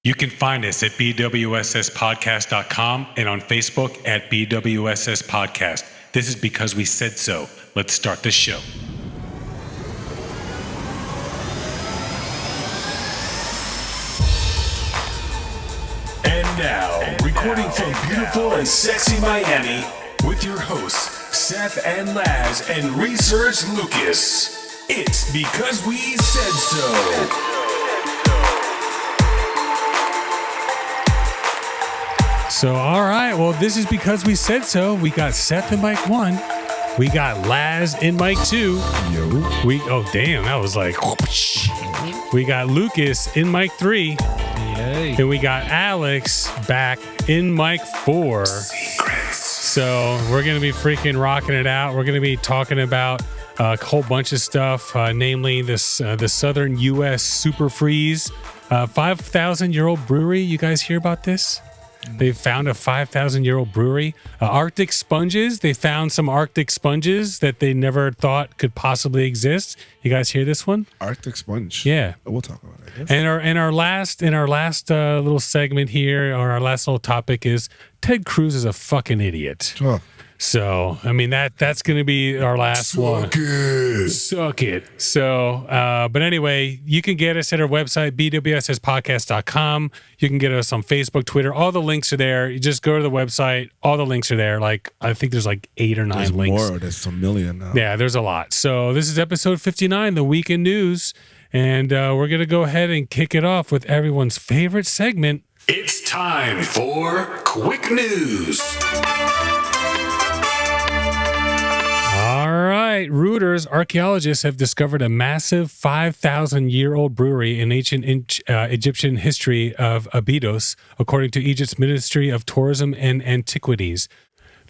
You can find us at BWSSpodcast.com and on Facebook at BWSS Podcast. This is because we said so. Let's start the show. And now, recording from beautiful and sexy Miami, with your hosts, Seth and Laz and Research Lucas. It's because we said so. So, all right. Well, this is because we said so. We got Seth in mic 1. We got Laz in mic 2. Oh, damn. That was like... We got Lucas in mic 3. Yay. And we got Alex back in mic 4. Secrets. So we're going to be freaking rocking it out. We're going to be talking about a whole bunch of stuff, namely the Southern U.S. Super Freeze, 5,000-year-old brewery. You guys hear about this? They found a 5,000-year-old brewery. Arctic sponges. They found some Arctic sponges that they never thought could possibly exist. You guys hear this one? Arctic sponge. Yeah. We'll talk about it. And our last little segment here, or our last little topic is Ted Cruz is a fucking idiot. Oh. So, I mean, that's going to be our last one. Suck it. So, but anyway, you can get us at our website, BWSSpodcast.com. You can get us on Facebook, Twitter. All the links are there. You just go to the website. All the links are there. Like, I think there's like 8 or 9 there's links. There's a million now. Yeah, there's a lot. So this is episode 59, the Weekend News. And we're going to go ahead and kick it off with everyone's favorite segment. It's time for Quick News. All right, Reuters archaeologists have discovered a massive 5,000-year-old brewery in ancient Egyptian history of Abydos, according to Egypt's Ministry of Tourism and Antiquities.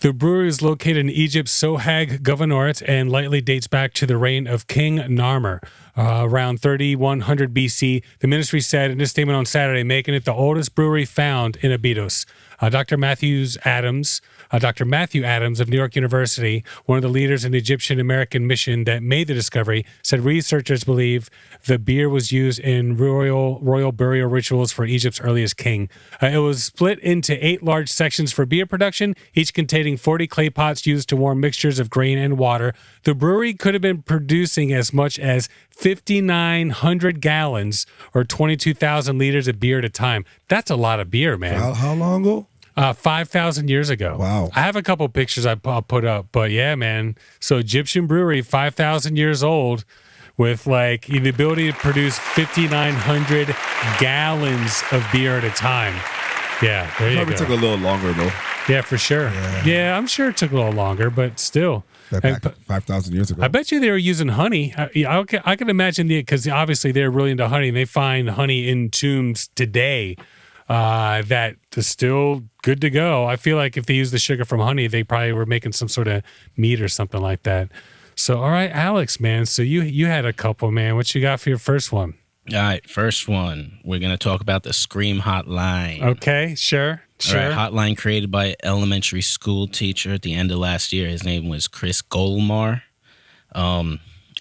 The brewery is located in Egypt's Sohag Governorate and likely dates back to the reign of King Narmer. Around 3100 BC, the ministry said in a statement on Saturday, making it the oldest brewery found in Abydos. Dr. Matthew Adams of New York University, one of the leaders in the Egyptian-American mission that made the discovery, said researchers believe the beer was used in royal burial rituals for Egypt's earliest king. It was split into 8 large sections for beer production, each containing 40 clay pots used to warm mixtures of grain and water. The brewery could have been producing as much as 5,900 gallons or 22,000 liters of beer at a time. That's a lot of beer, man. How long ago? 5,000 years ago. Wow. I have a couple pictures I'll put up, but yeah, man. So Egyptian brewery, 5,000 years old, with like the ability to produce 5,900 gallons of beer at a time. Yeah, there you go. Probably took a little longer though. Yeah, for sure. Yeah, I'm sure it took a little longer, but still. Back 5,000 years ago. I bet you they were using honey. I can imagine because obviously they're really into honey. And they find honey in tombs today that is still good to go. I feel like if they use the sugar from honey, they probably were making some sort of meat or something like that. So, all right, Alex, man. So you had a couple, man. What you got for your first one? All right, first one. We're going to talk about the Scream Hotline. Okay, sure. All right, hotline created by an elementary school teacher at the end of last year. His name was Chris Golmar.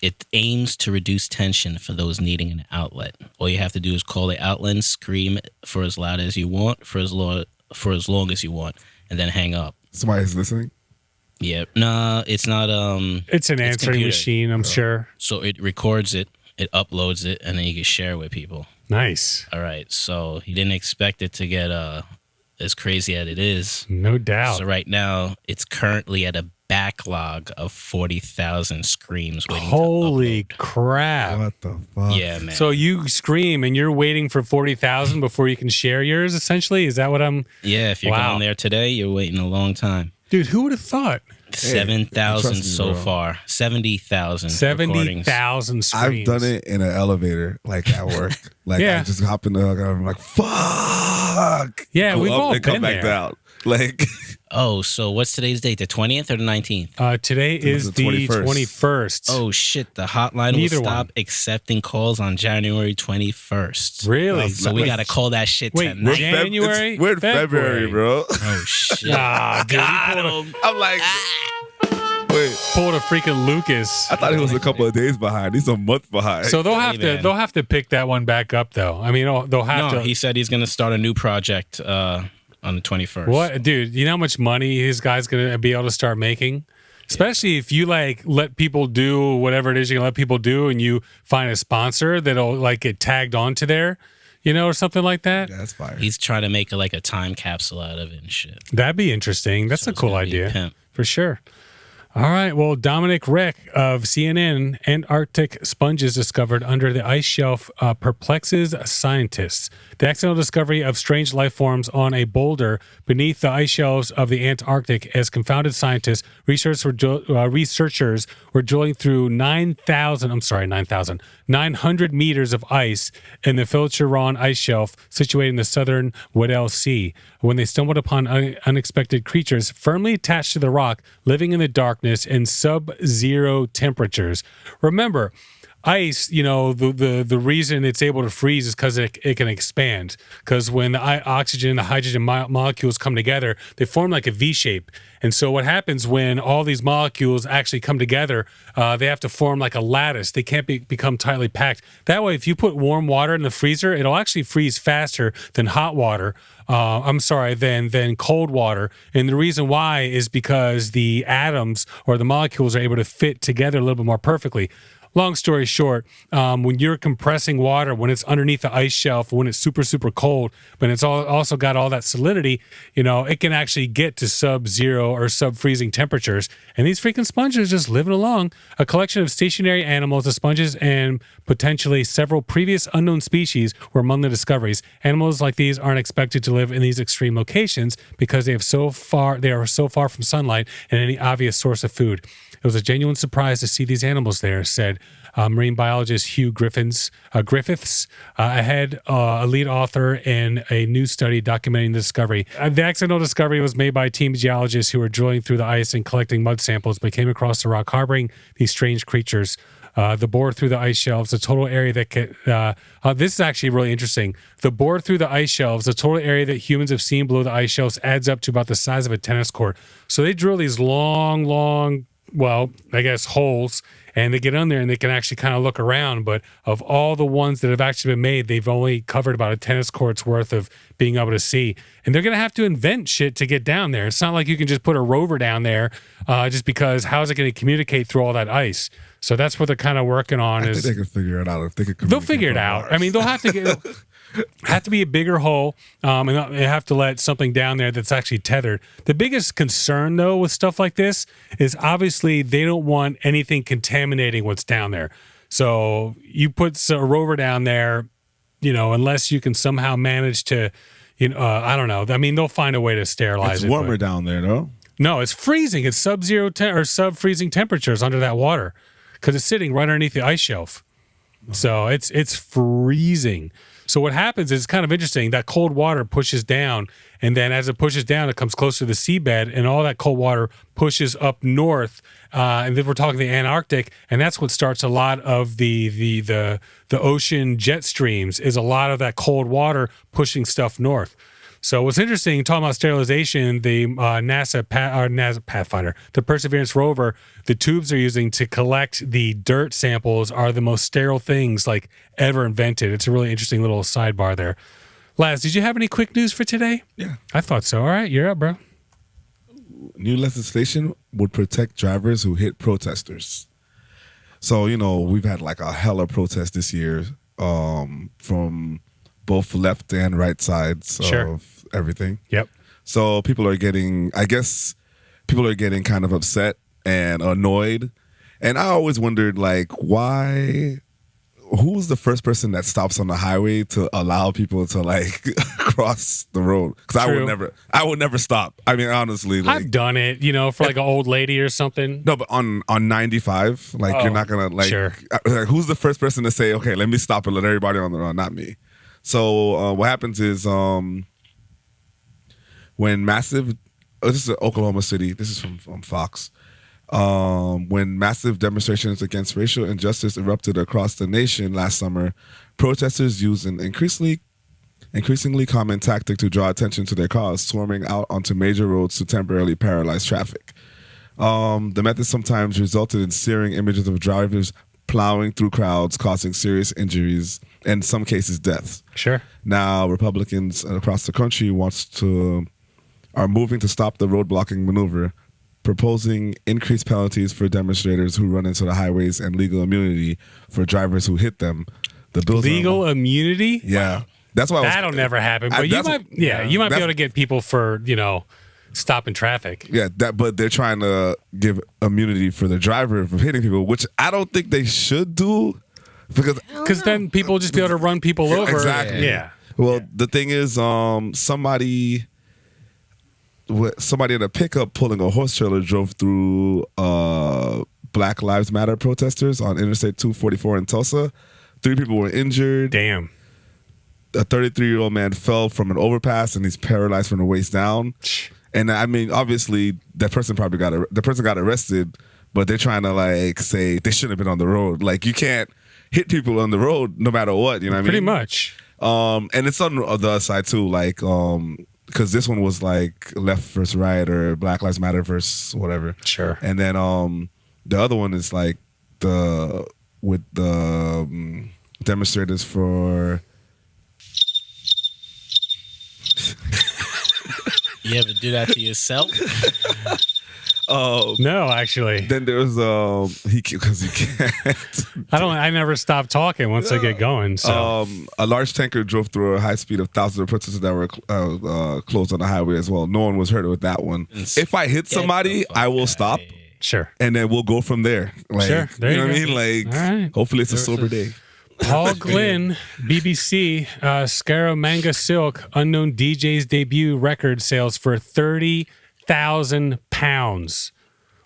It aims to reduce tension for those needing an outlet. All you have to do is call the outlet and scream for as loud as you want, for as long as you want, and then hang up. Somebody's listening? Yeah. No, it's not. It's an answering computer. machine, I'm sure. So it records it, it uploads it, and then you can share it with people. Nice. All right. So he didn't expect it to get as crazy as it is. No doubt. So right now, it's currently at a backlog of 40,000 screams waiting Holy to upload. crap. What the fuck? Yeah, man. So you scream and you're waiting for 40,000 before you can share yours, essentially? Is that what I'm... Yeah, if you're Wow. going there today, you're waiting a long time. Dude, who would have thought? 7,000 trust me, so bro. far. 70,000 70,000 screams. I've done it in an elevator, like at work. Like Yeah. I just hop in the, I'm like, fuck. Yeah, Go we've up all and come been back there. down. Like, Oh, so what's today's date? The 20th or the 19th? Today is the the 21st. 21st. Oh, shit. The hotline Neither will stop one. accepting calls on January 21st. Really? So we got to call that shit Wait, tonight. January? we're in February, bro. Oh, shit. Ah, dude, Got him. I'm like, pulled a freaking Lucas. I thought he was a couple of days behind. He's a month behind. So they'll have Hey, man. they'll have to pick that one back up though. I mean, they'll have No, to. he said he's going to start a new project on the 21st. What, dude? You know how much money this guy's gonna be able to start making? Especially if you like let people do whatever it is you're gonna let people do, and you find a sponsor that'll like get tagged onto there, or something like that. Yeah, that's fire. He's trying to make a time capsule out of it and shit. That'd be interesting. That's So a it's cool gonna be a idea pimp. for sure. All right. Well, Dominic Rick of CNN, Antarctic sponges discovered under the ice shelf perplexes scientists. The accidental discovery of strange life forms on a boulder beneath the ice shelves of the Antarctic has confounded scientists. Researchers were drilling through 900 meters of ice in the Filcheron ice shelf situated in the southern Weddell Sea when they stumbled upon unexpected creatures firmly attached to the rock, living in the darkness in sub-zero temperatures. Remember, ice, the reason it's able to freeze is because it can expand. Because when the oxygen and the hydrogen molecules come together, they form like a V shape. And so what happens when all these molecules actually come together, they have to form like a lattice. They can't become tightly packed. That way, if you put warm water in the freezer, it'll actually freeze faster than hot water. Than cold water. And the reason why is because the atoms or the molecules are able to fit together a little bit more perfectly. Long story short, when you're compressing water, when it's underneath the ice shelf, when it's super, super cold, but it's also got all that solidity, it can actually get to sub-zero or sub-freezing temperatures. And these freaking sponges just living along. A collection of stationary animals, the sponges, and potentially several previous unknown species were among the discoveries. Animals like these aren't expected to live in these extreme locations because they are so far from sunlight and any obvious source of food. It was a genuine surprise to see these animals there, said marine biologist Hugh Griffiths, a lead author in a new study documenting the discovery. The accidental discovery was made by team geologists who were drilling through the ice and collecting mud samples, but came across the rock harboring these strange creatures. The bore through the ice shelves, the total area that this is actually really interesting. The bore through the ice shelves, the total area that humans have seen below the ice shelves adds up to about the size of a tennis court. So they drill these long, holes, and they get on there and they can actually kind of look around. But of all the ones that have actually been made, they've only covered about a tennis court's worth of being able to see. And they're going to have to invent shit to get down there. It's not like you can just put a rover down there just because how is it going to communicate through all that ice? So that's what they're kind of working on. I think they can figure it out. If they could They'll figure it out. Mars. I mean, they'll have to have to be a bigger hole, and they have to let something down there that's actually tethered. The biggest concern, though, with stuff like this is obviously they don't want anything contaminating what's down there. So you put a rover down there, unless you can somehow manage to, I don't know. I mean, they'll find a way to sterilize it. It's warmer down there, though. No, it's freezing. It's sub-zero or sub-freezing temperatures under that water because it's sitting right underneath the ice shelf. So it's freezing. So what happens is it's kind of interesting. That cold water pushes down, and then as it pushes down, it comes closer to the seabed, and all that cold water pushes up north. And then we're talking the Antarctic, and that's what starts a lot of the ocean jet streams. Is a lot of that cold water pushing stuff north. So what's interesting, talking about sterilization, the NASA Pathfinder, the Perseverance rover, the tubes they're using to collect the dirt samples are the most sterile things like ever invented. It's a really interesting little sidebar there. Laz, did you have any quick news for today? Yeah. I thought so. All right, you're up, bro. New legislation would protect drivers who hit protesters. So, we've had like a hella protest this year from both left and right sides of everything. Yep. So people are getting kind of upset and annoyed. And I always wondered, who's the first person that stops on the highway to allow people to cross the road? Because I would never stop. I mean, honestly, I've done it, for like an old lady or something. No, but on 95, you're not gonna sure. Who's the first person to say, okay, let me stop and let everybody on the road? Not me. So what happens is when massive, this is Oklahoma City, this is from Fox, when massive demonstrations against racial injustice erupted across the nation last summer, protesters used an increasingly common tactic to draw attention to their cause, swarming out onto major roads to temporarily paralyze traffic. The method sometimes resulted in searing images of drivers plowing through crowds, causing serious injuries, and in some cases deaths. Sure. Now, Republicans across the country are moving to stop the road blocking maneuver, proposing increased penalties for demonstrators who run into the highways and legal immunity for drivers who hit them. The bills Legal immunity? Yeah. That's why That'll never happen. But you might be able to get people for, stopping traffic. Yeah, but they're trying to give immunity for the driver from hitting people, which I don't think they should do, because then people will just be able to run people over. Exactly. Yeah. Well, the thing is, somebody in a pickup pulling a horse trailer drove through Black Lives Matter protesters on Interstate 244 in Tulsa. 3 people were injured. Damn. A 33-year-old man fell from an overpass and he's paralyzed from the waist down. And I mean, obviously, that person got arrested, but they're trying to say they shouldn't have been on the road. Like, you can't hit people on the road no matter what. You know what I mean? Pretty much. And it's on the other side too, because this one was left versus right or Black Lives Matter versus whatever. Sure. And then the other one is with the demonstrators for. You ever do that to yourself? No, actually. Then there was because he can't. I never stop talking once I get going. So A large tanker drove through a high speed of thousands of protesters that were closed on the highway as well. No one was hurt with that one. If I hit somebody, I will stop. Sure. And then we'll go from there. Sure. There you know you what I mean? All right. Hopefully it's a sober day. Paul Glynn, BBC, Scaramanga Silk, unknown DJ's debut record sales for 30,000 pounds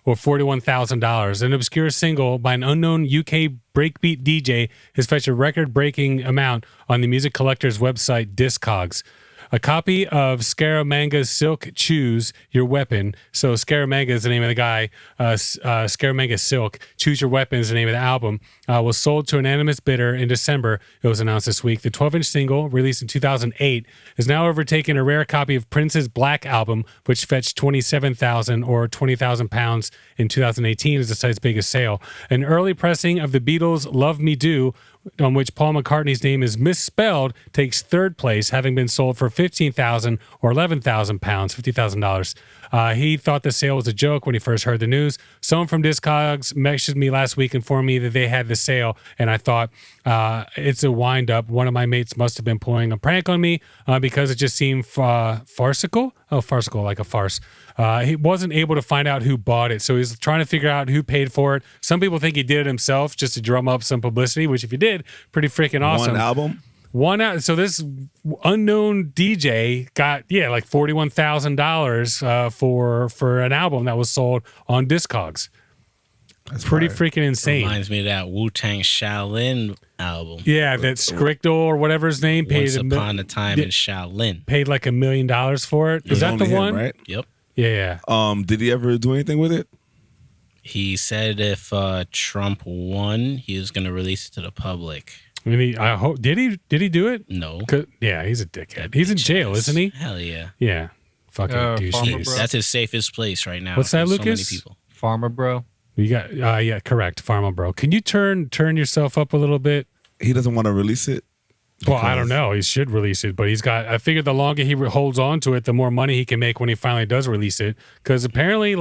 or $41,000. An obscure single by an unknown UK breakbeat DJ has fetched a record-breaking amount on the music collector's website Discogs. A copy of Scaramanga's Silk Choose Your Weapon. So Scaramanga is the name of the guy. Scaramanga Silk Choose Your Weapon is the name of the album. Was sold to an anonymous bidder in December. It was announced this week. The 12-inch single, released in 2008, is now overtaking a rare copy of Prince's Black Album, which fetched 27,000 or 20,000 pounds in 2018 as the site's biggest sale. An early pressing of the Beatles' Love Me Do, on which Paul McCartney's name is misspelled, takes third place, having been sold for 15,000 or 11,000 pounds, $50,000. He thought the sale was a joke when he first heard the news. Someone from Discogs messaged me last week, informed me that they had the sale, and I thought it's a wind up. One of my mates must have been pulling a prank on me because it just seemed farcical. Oh, farcical, like a farce. He wasn't able to find out who bought it, so he's trying to figure out who paid for it. Some people think he did it himself just to drum up some publicity, which if he did, pretty freaking awesome. One album? So this unknown DJ got like $41,000 for an album that was sold on Discogs. That's pretty freaking insane. Reminds me of that Wu-Tang Shaolin album. Yeah, that Scricto or whatever his name paid. Once Upon a Time in Shaolin. Paid like $1 million for it. Is that the one? Right? Yep. Yeah. Did he ever do anything with it? He said if Trump won, he was going to release it to the public. I mean, I hope did he do it? No. Yeah, he's a dickhead. He's in jail, isn't he? Hell yeah. Yeah. Fucking douchey. That's his safest place right now. What's that, for Lucas? So many people. Farmer Bro. You got yeah, correct, Pharma Bro. Can you turn yourself up a little bit? He doesn't want to release it. Well, I don't know. He should release it, but I figured the longer he holds on to it, the more money he can make when he finally does release it. Because apparently,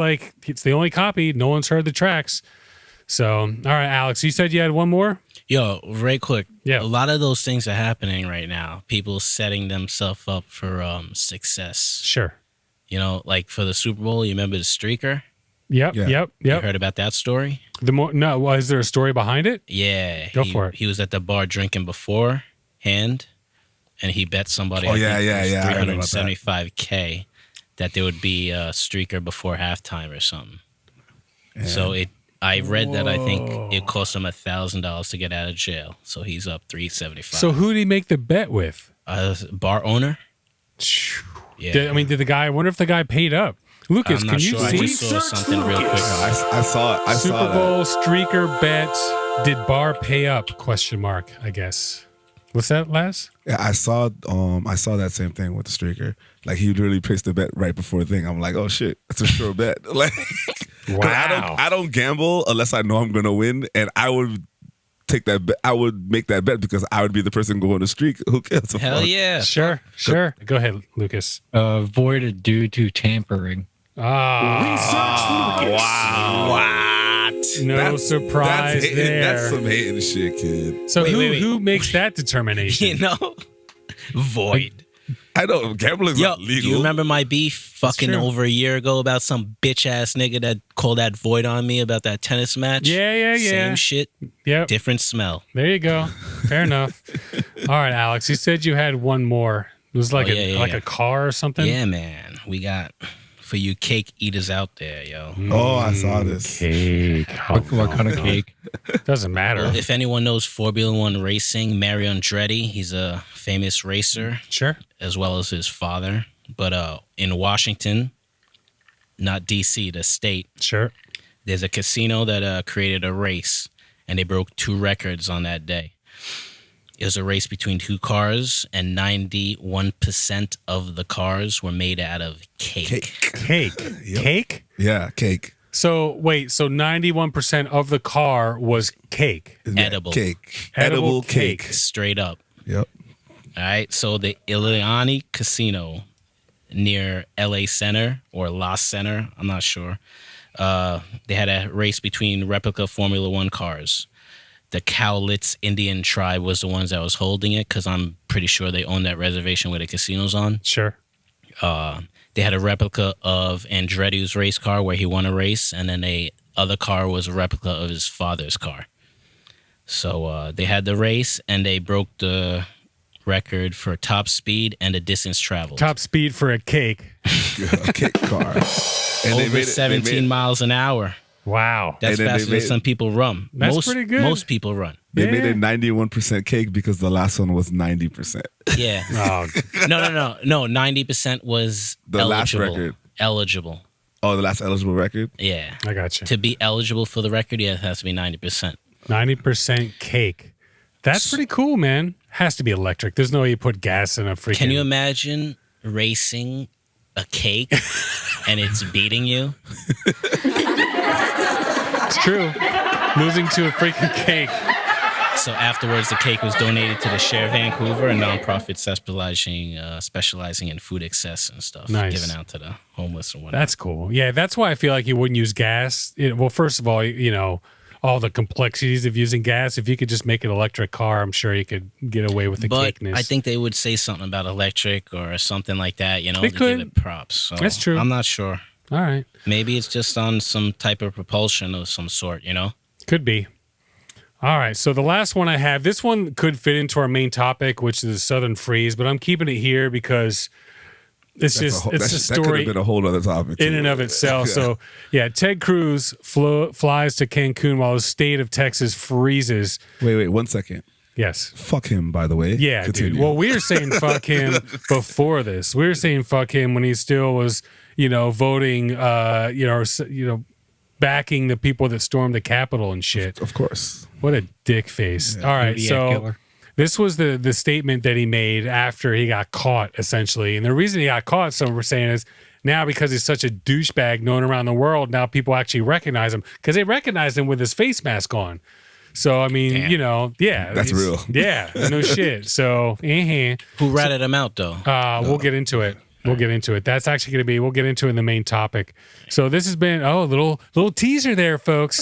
it's the only copy. No one's heard the tracks. So, all right, Alex, you said you had one more? Yo, very quick. Yeah. A lot of those things are happening right now. People setting themselves up for success. Sure. Like for the Super Bowl, you remember the streaker? Yep. You heard about that story? Is there a story behind it? Yeah. Go for it. He was at the bar drinking beforehand, and he bet somebody Yeah. $375K that there would be a streaker before halftime or something. Yeah. So I read that I think it cost him $1,000 to get out of jail. So he's up $375. So who did he make the bet with? Bar owner. Yeah. Did the guy? I wonder if the guy paid up. Lucas, I'm can not you sure. see? I just saw something real quick. I saw it. Super Bowl streaker bet. Did Bar pay up? ? I guess. What's that, Laz? Yeah, I saw that same thing with the streaker. Like he literally placed the bet right before the thing. I'm like, oh shit, it's a sure bet. Like Wow. I don't gamble unless I know I'm gonna win, and I would take that bet. I would make that bet because I would be the person going to streak. Who cares? Hell yeah. Sure. Go ahead, Lucas. Voided due to tampering. What? No surprise there. That's some hating shit, kid. So Wait. who makes that determination? You know? Void. I don't. Gambling's Yo, not legal. do you remember my beef fucking true. over a year ago about some bitch ass nigga that called that void on me about that tennis match? Yeah. Same shit, Yep. different smell. There you go. Fair enough. All right, Alex. You said you had one more. It was like a car or something. Yeah, man. We got for you cake eaters out there, yo. Oh, I saw this. Cake. What kind of cake? Doesn't matter. If anyone knows Formula One racing, Mario Andretti, he's a famous racer, Sure. as well as his father. But in Washington, not D.C., the state, Sure. there's a casino that created a race, and they broke 2 records on that day. It was a race between 2 cars, and 91% of the cars were made out of cake. Cake. Yep. Cake? Yeah, cake. So wait, so 91% of the car was cake. Edible. Cake. Edible cake. Straight up. Yep. All right, so the Ileani Casino near LA Center or Lost Center, I'm not sure. They had a race between replica Formula One cars. The Cowlitz Indian tribe was the ones that was holding it because I'm pretty sure they own that reservation where the casino's on. Sure. They had a replica of Andretti's race car where he won a race, and then the other car was a replica of his father's car. So they had the race, and they broke the record for top speed and the distance traveled. Top speed for a cake. A cake car. And Over 17 miles an hour. Wow. That's And then faster than some people run. That's pretty good. Most people run. They made Yeah. it 91% cake because the last one was 90%. Yeah. Oh, No. 90% was The last eligible. record. Eligible. Oh, the last eligible record? Yeah. I got you. To be eligible for the record, yeah, it has to be 90%. 90% cake. That's pretty cool, man. Has to be electric. There's no way you put gas in a freaking... Can you imagine racing a cake and it's beating you? It's true. Losing to a freaking cake. So afterwards, the cake was donated to the Share Vancouver, a nonprofit specializing in food excess and stuff, Nice. given out to the homeless and whatnot. That's cool. Yeah, that's why I feel like you wouldn't use gas. Well, first of all, you know, all the complexities of using gas. If you could just make an electric car, I'm sure you could get away with the But cakeness. I think they would say something about electric or something like that, you know, They to could. give it props. So That's true. I'm not sure. All right. Maybe it's just on some type of propulsion of some sort, you know? Could be. All right. So the last one I have, this one could fit into our main topic, which is Southern Freeze, but I'm keeping it here because it's That could have story been a whole other topic. in too. and of itself. Yeah. So, yeah, Ted Cruz flies to Cancun while the state of Texas freezes. Wait, 1 second. Yes. Fuck him, by the way. Yeah, Continue. dude. Well, we were saying fuck him before this. We were saying fuck him when he still was, voting, backing the people that stormed the Capitol and shit. Of course. What a dick face. All right, Zodiac so killer. this was the statement that he made after he got caught, essentially. And the reason he got caught, some were saying, is now because he's such a douchebag known around the world, now people actually recognize him because they recognized him with his face mask on. So, I mean, Damn. That's it's- real. Yeah, no shit. So, Who ratted him out, though? we'll get into it. We'll get into it. That's actually going to be, we'll get into it in the main topic. So this has been, a little teaser there, folks.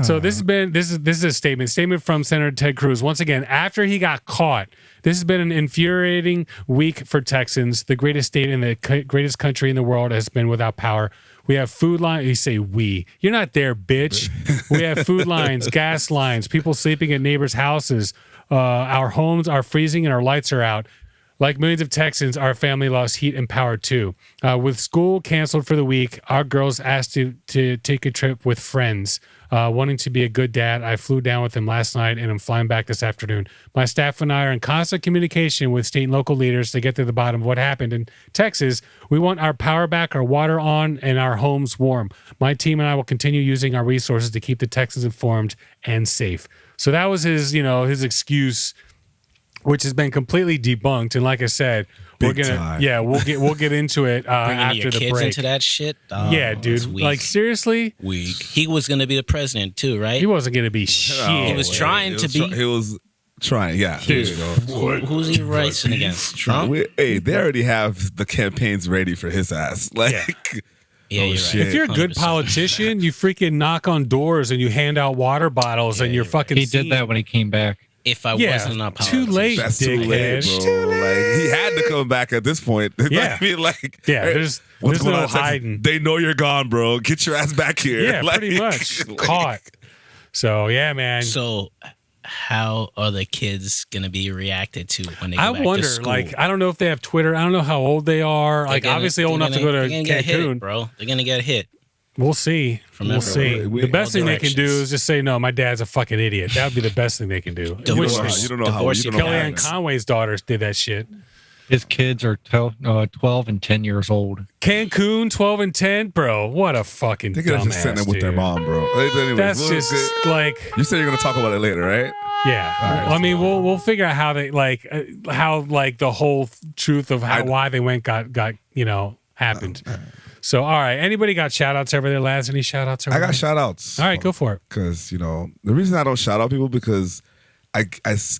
So this is a statement from Senator Ted Cruz. Once again, after he got caught, this has been an infuriating week for Texans. The greatest state in the greatest country in the world has been without power. We have food lines. You say we. You're not there, bitch. We have food lines, gas lines, people sleeping at neighbors' houses. Our homes are freezing and our lights are out. Like millions of Texans, our family lost heat and power too. With school canceled for the week, our girls asked to take a trip with friends. Wanting to be a good dad, I flew down with them last night and I'm flying back this afternoon. My staff and I are in constant communication with state and local leaders to get to the bottom of what happened in Texas. We want our power back, our water on, and our homes warm. My team and I will continue using our resources to keep the Texans informed and safe. So that was his excuse, which has been completely debunked. And like I said, we're Big gonna time. we'll get into it Bringing after your the kids break. into that shit. Oh, Yeah, that's dude. weak. Like seriously, weak. He was gonna be the president too, right? he wasn't gonna be shit. He was trying to be. He was trying. Yeah. Dude. You know. Who's he racing against? Trump. Hey, they already have the campaigns ready for his ass. Like, Yeah, you're shit. right. If you're a good 100%. politician, you freaking knock on doors and you hand out water bottles and you're fucking. He did that when he came back. If I Yeah, wasn't a too politician. late, that's too late, dickhead. bro. Like, he had to come back at this point. Yeah. I mean, like, Yeah, hey, there's what's going no on in Texas? hiding. They know you're gone, bro. Get your ass back here. Yeah, Like, pretty much like, caught. So yeah, man. So, how are the kids gonna be reacted to when they go I back wonder. to school? Like, I don't know if they have Twitter. I don't know how old they are. They're Like, gonna- obviously old they're enough to go gonna- to they're gonna get hit, Cancun. bro. They're gonna get hit. We'll see. From We'll see. everywhere. The best All thing they can do directions. is just say, "No, my dad's a fucking idiot." That would be the best thing they can do. You Which don't know how- is- you don't know how. You don't know how Kellyanne it is. Conway's daughters did that shit. His kids are 12 and 10 years old. Cancun, 12 and 10, bro. What a fucking They could have dumbass, just sent them with their dude. mom, bro. Anyways, That's we'll just get- like, You said you're gonna talk about it later, right? yeah. right, I mean, we'll figure out how they how the whole truth of why they went got happened. So all right, anybody got shout outs over there, lads? Any shout outs over I got there? shout outs. All right, go for it. Because, the reason I don't shout out people because I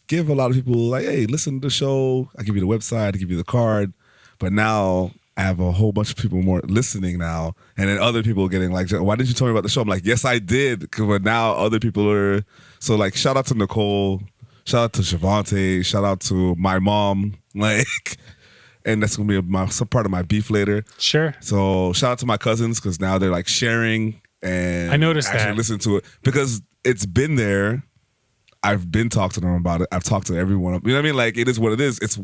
give a lot of people like, hey, listen to the show. I give you the website, I give you the card. But now I have a whole bunch of people more listening now. And then other people getting like, why didn't you tell me about the show? I'm like, yes, I did. But now other people are. So like, shout out to Nicole. Shout out to Shavante. Shout out to my mom. Like, and that's going to be some part of my beef later. Sure. So shout out to my cousins because now they're like sharing and I noticed actually that. listen to it because it's been there. I've been talking to them about it. I've talked to everyone. You know what I mean? Like it is what it is. It's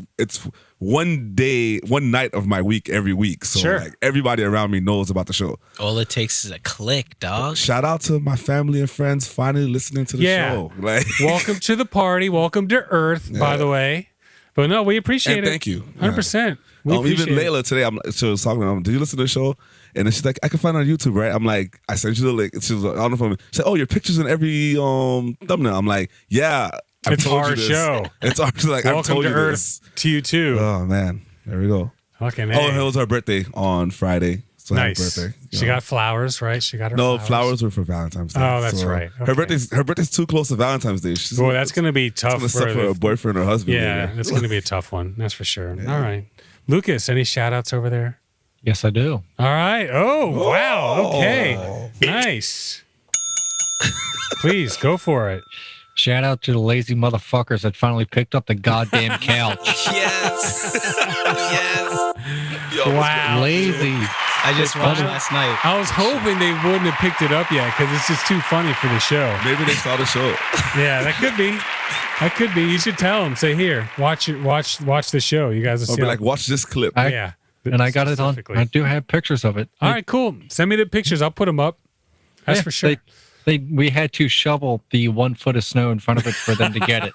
one night of my week every week. So Sure. like everybody around me knows about the show. All it takes is a click, dog. Shout out to my family and friends finally listening to the Yeah. show. Like Welcome to the party. Welcome to Earth, by the way. But no, we appreciate and it. thank you. 100%. We Even appreciate it. Layla today, she was talking to them. Did you listen to the show? And then she's like, I can find it on YouTube, right? I'm like, I sent you the link. She was like, on the phone. She said, oh, your picture's in every thumbnail. I'm like, yeah. I've It's told our you this. show. It's our like I've Welcome told to you Earth this. to you too. Oh man, there we go. Fucking Oh, A. it was her birthday on Friday. So happy Nice. birthday. She got flowers, right? She got her no flowers. flowers were for Valentine's Day. Oh, that's right. Her Okay. birthday's too close to Valentine's Day. She's Boy, that's going to be tough gonna suffer for a boyfriend or husband. yeah, later. that's going to be a tough one. That's for sure. All right. Lucas, any shout outs over there? Yes, I do. All right. Oh, wow. Okay. Nice. Please go for it. Shout out to the lazy motherfuckers that finally picked up the goddamn couch. Yes. yes. Wow. Lazy. I just watched last night. I was hoping they wouldn't have picked it up yet because it's just too funny for the show. Maybe they saw the show. Yeah, that could be. That could be. You should tell them. Say, here, watch it. Watch the show. You guys will I'll see. be how- like, watch this clip. yeah. And I got it on. Specifically. I do have pictures of it. All right, cool. Send me the pictures. I'll put them up. That's Yeah, for sure. We had to shovel the 1 foot of snow in front of it for them to get it.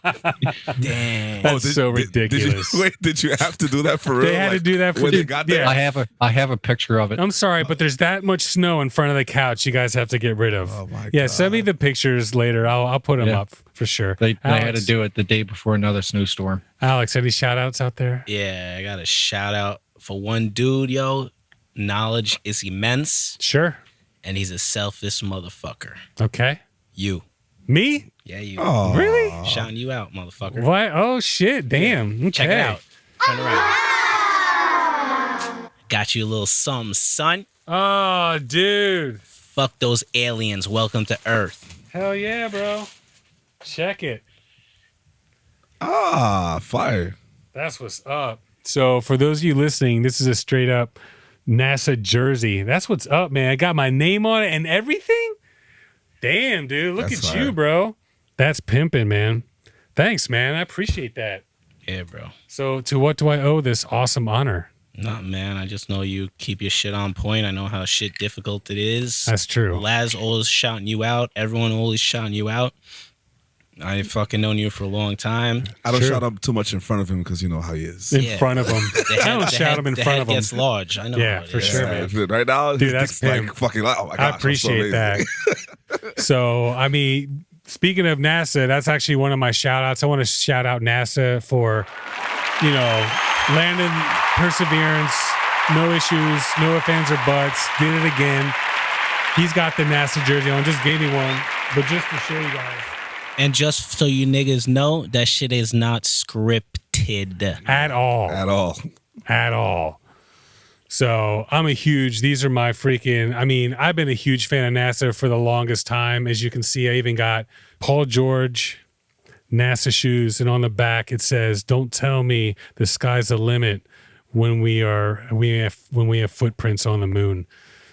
Damn. That's so Did you, ridiculous. wait, did you have to do that for real? They had to do that for when the- they got yeah. there? I have a picture of it. I'm sorry, but there's that much snow in front of the couch you guys have to get rid of. Oh, my Yeah, God. send me the pictures later. I'll put them Yeah. up for sure. They had Alex, to do it the day before another snowstorm. Alex, any shout outs out there? Yeah, I got a shout out for one dude, yo. Knowledge is immense, Sure. and he's a selfish motherfucker. Okay. You. Me? Yeah, you. Oh. Really? Shouting you out, motherfucker. What? Oh shit! Damn. Okay. Check it out. Turn around. Got you a little something, son. Oh, dude. Fuck those aliens. Welcome to Earth. Hell yeah, bro. Check it. Fire. That's what's up. So, for those of you listening, this is a straight up NASA jersey. That's what's up, man. I got my name on it and everything. Damn, dude. Look That's at fire. you, bro. That's pimping, man. Thanks, man. I appreciate that. Yeah, bro. So, to what do I owe this awesome honor? Nah, man. I just know you keep your shit on point. I know how shit difficult it is. That's true. Laz always shouting you out. Everyone always shouting you out. I ain't fucking known you for a long time. I don't Sure. shout up too much in front of him because you know how he is. In Yeah. front of him. The I don't the shout him in the front head of him. gets large. I know. Yeah, how it for is. sure, Yeah, man. right now, Dude, his that's dick's like him. fucking. Oh my gosh, I I'm so appreciate lazy. that. So, I mean, speaking of NASA, that's actually one of my shout outs. I want to shout out NASA for, Landon, perseverance, no issues, no ifs, ands, or buts. Did it again. He's got the NASA jersey on. Just gave me one, but just to show you guys. And just so you niggas know, that shit is not scripted. At all. At all. So I'm these are my freaking, I've been a huge fan of NASA for the longest time. As you can see, I even got Paul George NASA shoes, and on the back it says, "Don't tell me the sky's the limit when we have footprints on the moon."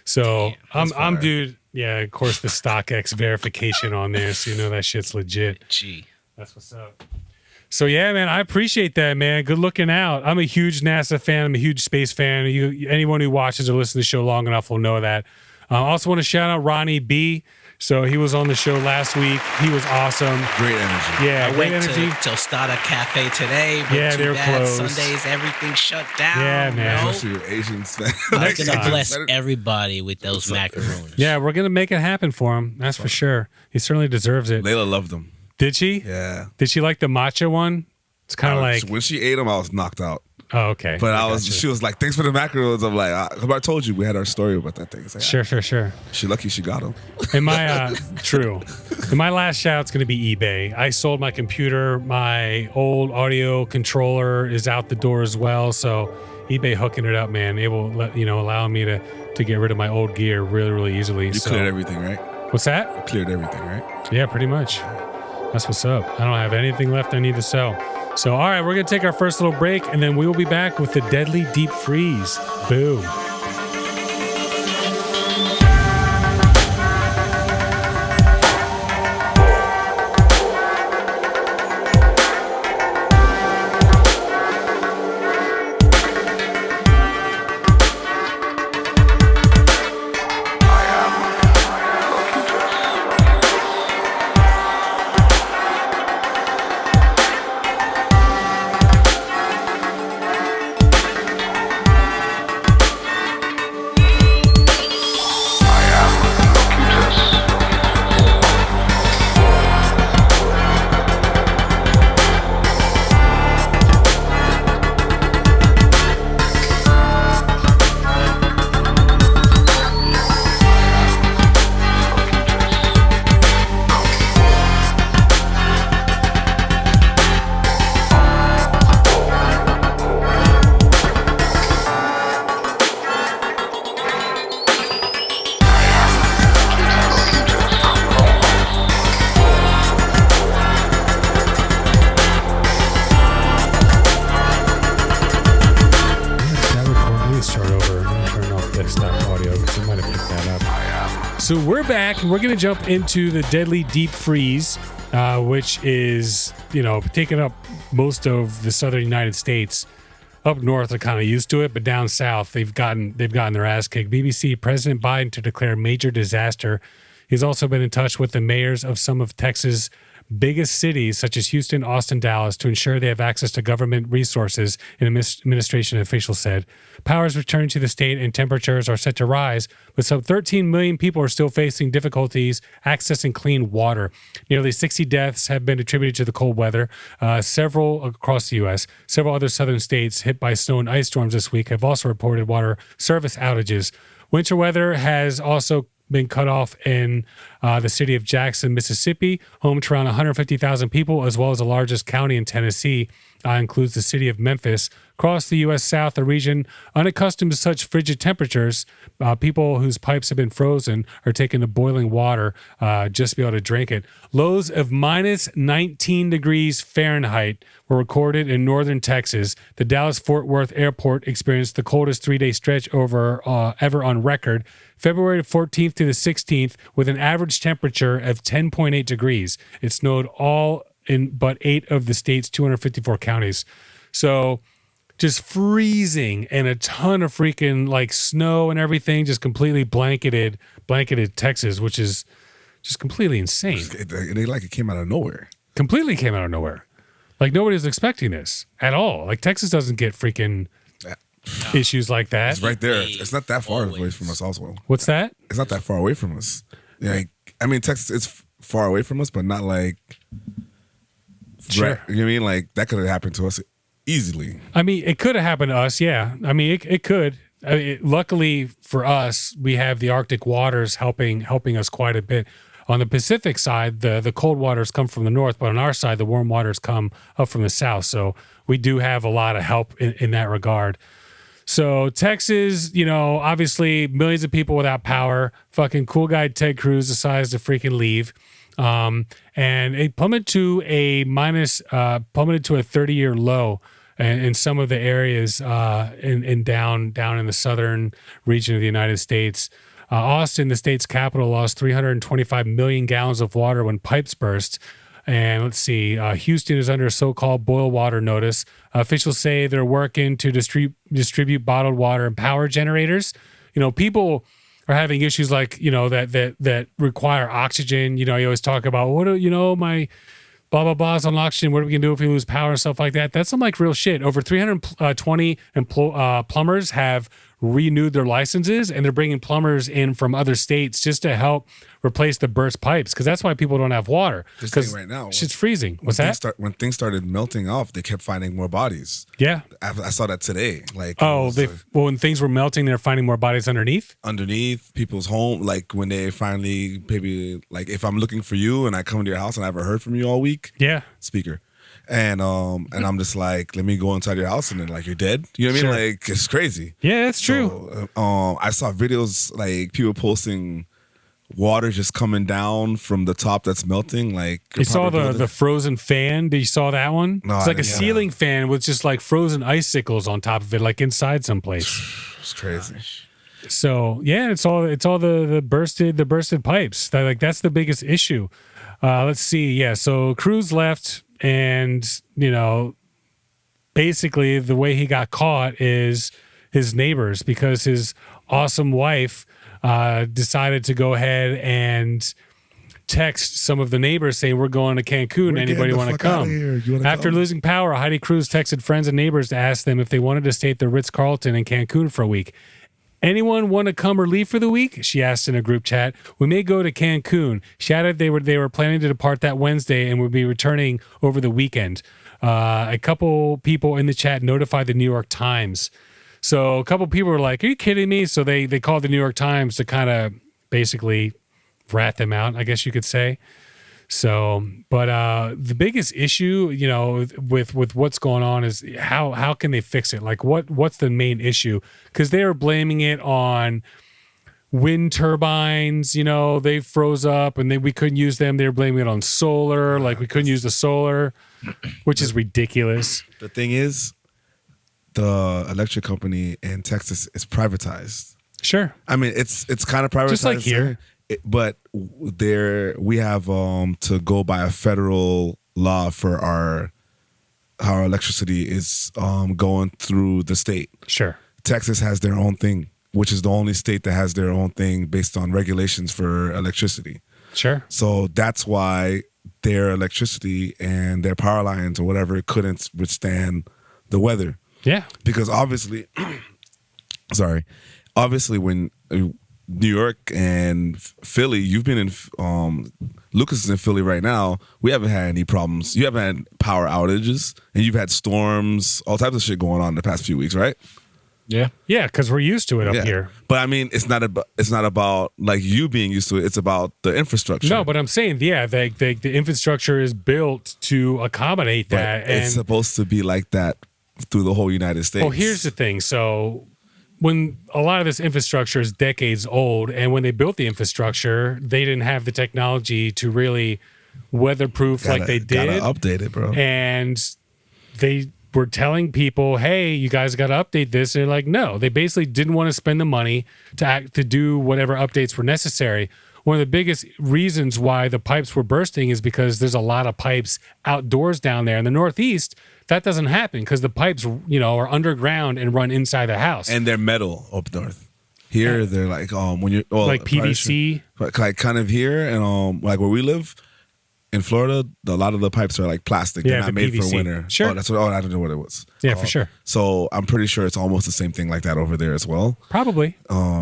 So I'm dude. Yeah, of course the StockX verification on there, so you know that shit's legit. Gee, that's what's up. So yeah, man, I appreciate that, man. Good looking out. I'm a huge NASA fan. I'm a huge space fan. Anyone who watches or listens to the show long enough will know that. I also want to shout out Ronnie B. So he was on the show last week. He was awesome. Great energy. Yeah, I went to Tostada Cafe today, but yeah, they're closed. Sundays, everything shut down. Yeah, man. Especially Asians. I'm gonna bless everybody with those macaroons. Yeah, we're gonna make it happen for him. That's for sure. He certainly deserves it. Layla loved them. Did she? Yeah. Did she like the matcha one? It's kind of like when she ate them, I was knocked out. Oh, okay. But she was like, "Thanks for the macaroons." I'm like, I told you we had our story about that thing. Like, sure. She lucky she got them. And my true. And my last shout's going to be eBay. I sold my computer. My old audio controller is out the door as well. So eBay hooking it up, man. It will allow me to get rid of my old gear really, really easily. You cleared everything, right? What's that? You cleared everything, right? Yeah, pretty much. That's what's up. I don't have anything left I need to sell. So, all right, we're going to take our first little break, and then we will be back with the Deadly Deep Freeze. Boom. So we're back, and we're going to jump into the Deadly Deep Freeze, which is, taking up most of the southern United States. Up north, they're kind of used to it, but down south, they've gotten their ass kicked. BBC President Biden to declare major disaster. He's also been in touch with the mayors of some of Texas' biggest cities, such as Houston, Austin, Dallas, to ensure they have access to government resources, an administration official said. Powers return to the state and temperatures are set to rise, but some 13 million people are still facing difficulties accessing clean water. Nearly 60 deaths have been attributed to the cold weather, several across the U.S. Several other southern states hit by snow and ice storms this week have also reported water service outages. Winter weather has also been cut off in the city of Jackson, Mississippi, home to around 150,000 people, as well as the largest county in Tennessee, includes the city of Memphis. Across the U.S. South, a region unaccustomed to such frigid temperatures, people whose pipes have been frozen are taking to boiling water just to be able to drink it. Lows of minus 19 degrees Fahrenheit were recorded in northern Texas. The Dallas-Fort Worth airport experienced the coldest three-day stretch ever on record, February 14th to the 16th, with an average temperature of 10.8 degrees. It snowed all in but 8 of the state's 254 counties. So just freezing, and a ton of freaking like snow and everything just completely blanketed Texas, which is just completely insane. It came out of nowhere. Completely came out of nowhere. Like nobody was expecting this at all. Like Texas doesn't get freaking issues like that. It's right there. It's not that far away from us also. What's that? It's not that far away from us. Yeah, Texas, it's far away from us, but not like... Sure. Right, you know what I mean? Like that could have happened to us easily. I mean, it could have happened to us. Yeah. I mean, it could. Luckily for us, we have the Arctic waters helping us quite a bit. On the Pacific side, the cold waters come from the north, but on our side, the warm waters come up from the south. So we do have a lot of help in that regard. So Texas, obviously millions of people without power. Fucking cool guy Ted Cruz decides to freaking leave. And it plummeted to a 30-year low in some of the areas down in the southern region of the United States. Austin, the state's capital, lost 325 million gallons of water when pipes burst. And let's see, Houston is under a so-called boil water notice. Officials say they're working to distribute bottled water and power generators. People are having issues like, that require oxygen. You always talk about, my blah, blah, blah's on oxygen. What are we going to do if we lose power and stuff like that? That's some like real shit. Over 320 plumbers have renewed their licenses, and they're bringing plumbers in from other states just to help replace the burst pipes, because that's why people don't have water. Because right now, shit's freezing. What's that? When things started melting off, they kept finding more bodies. Yeah. I saw that today. Like, when things were melting, they're finding more bodies underneath people's home. Like when they finally, maybe like if I'm looking for you and I come to your house and I haven't heard from you all week. Yeah. Speaker. And I'm just like, let me go inside your house, and then like you're dead. You know what I mean? Sure. Like it's crazy. Yeah, that's true. So, I saw videos like people posting water just coming down from the top that's melting. Like you saw the frozen fan. Did you saw that one? No, it's like a ceiling fan with just like frozen icicles on top of it, like inside someplace. It's crazy. So yeah, it's all the bursted pipes. That's the biggest issue. Let's see. Yeah, so Cruz left. And, basically the way he got caught is his neighbors, because his awesome wife decided to go ahead and text some of the neighbors saying, we're going to Cancun. Anybody want to come? After losing power, Heidi Cruz texted friends and neighbors to ask them if they wanted to stay at the Ritz-Carlton in Cancun for a week. Anyone want to come or leave for the week? She asked in a group chat. We may go to Cancun. She added they were planning to depart that Wednesday and would be returning over the weekend. A couple people in the chat notified the New York Times. So a couple people were like, are you kidding me? So they called the New York Times to kind of basically rat them out, I guess you could say. So, but the biggest issue, with what's going on is how can they fix it? Like what's the main issue? Because they were blaming it on wind turbines. They froze up and we couldn't use them. They were blaming it on solar, like we couldn't use the solar, which is ridiculous. The thing is, the electric company in Texas is privatized. Sure. I mean, it's kind of privatized, just like here. But we have to go by a federal law for how our electricity is going through the state. Sure. Texas has their own thing, which is the only state that has their own thing based on regulations for electricity. Sure. So that's why their electricity and their power lines or whatever couldn't withstand the weather. Yeah. Because obviously when New York and Philly, you've been in, Lucas is in Philly right now. We haven't had any problems. You haven't had power outages, and you've had storms, all types of shit going on the past few weeks, right? Yeah. Yeah, because we're used to it up here. But I mean, it's not about like you being used to it. It's about the infrastructure. No, but I'm saying, the infrastructure is built to accommodate that. But it's supposed to be like that through the whole United States. Well, here's the thing. So when a lot of this infrastructure is decades old, and when they built the infrastructure, they didn't have the technology to really weatherproof like they did. Gotta update it, bro. And they were telling people, hey, you guys got to update this. And they're like, no. They basically didn't want to spend the money to do whatever updates were necessary. One of the biggest reasons why the pipes were bursting is because there's a lot of pipes outdoors down there. In the Northeast, that doesn't happen because the pipes, are underground and run inside the house. And they're metal up north. Here, they're like when you're like PVC, like kind of here and like where we live in Florida, a lot of the pipes are like plastic. Yeah, they're not made PVC. for winter. Sure. I don't know what it was. Yeah, for sure. So I'm pretty sure it's almost the same thing like that over there as well. Probably.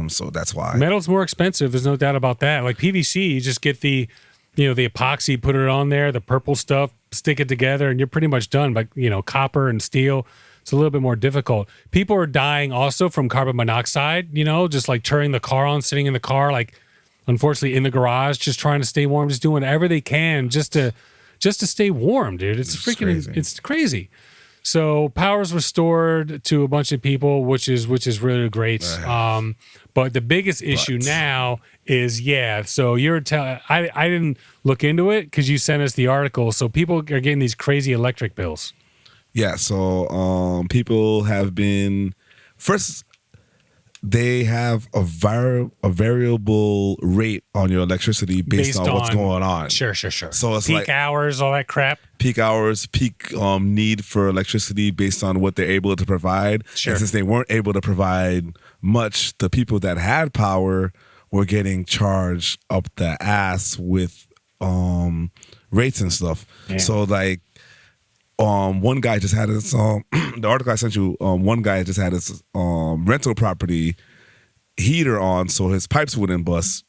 So that's why Metal's more expensive. There's no doubt about that. Like PVC, you just get the the epoxy, put it on there, the purple stuff, stick it together, and you're pretty much done. But, copper and steel, it's a little bit more difficult. People are dying also from carbon monoxide, just like turning the car on, sitting in the car, like unfortunately in the garage, just trying to stay warm, just doing whatever they can just to stay warm, dude. It's freaking, it's crazy. So power's restored to a bunch of people, which is really great. But the biggest issue now is, so you're telling, I didn't look into it because you sent us the article. So people are getting these crazy electric bills. Yeah. So people have been, first, they have a variable rate on your electricity based on what's going on. Sure. So it's peak hours, all that crap. Peak hours, peak need for electricity based on what they're able to provide. Sure. And since they weren't able to provide much, the people that had power were getting charged up the ass with rates and stuff. Yeah. So like one guy just had his the article I sent you, one guy just had his rental property heater on so his pipes wouldn't bust,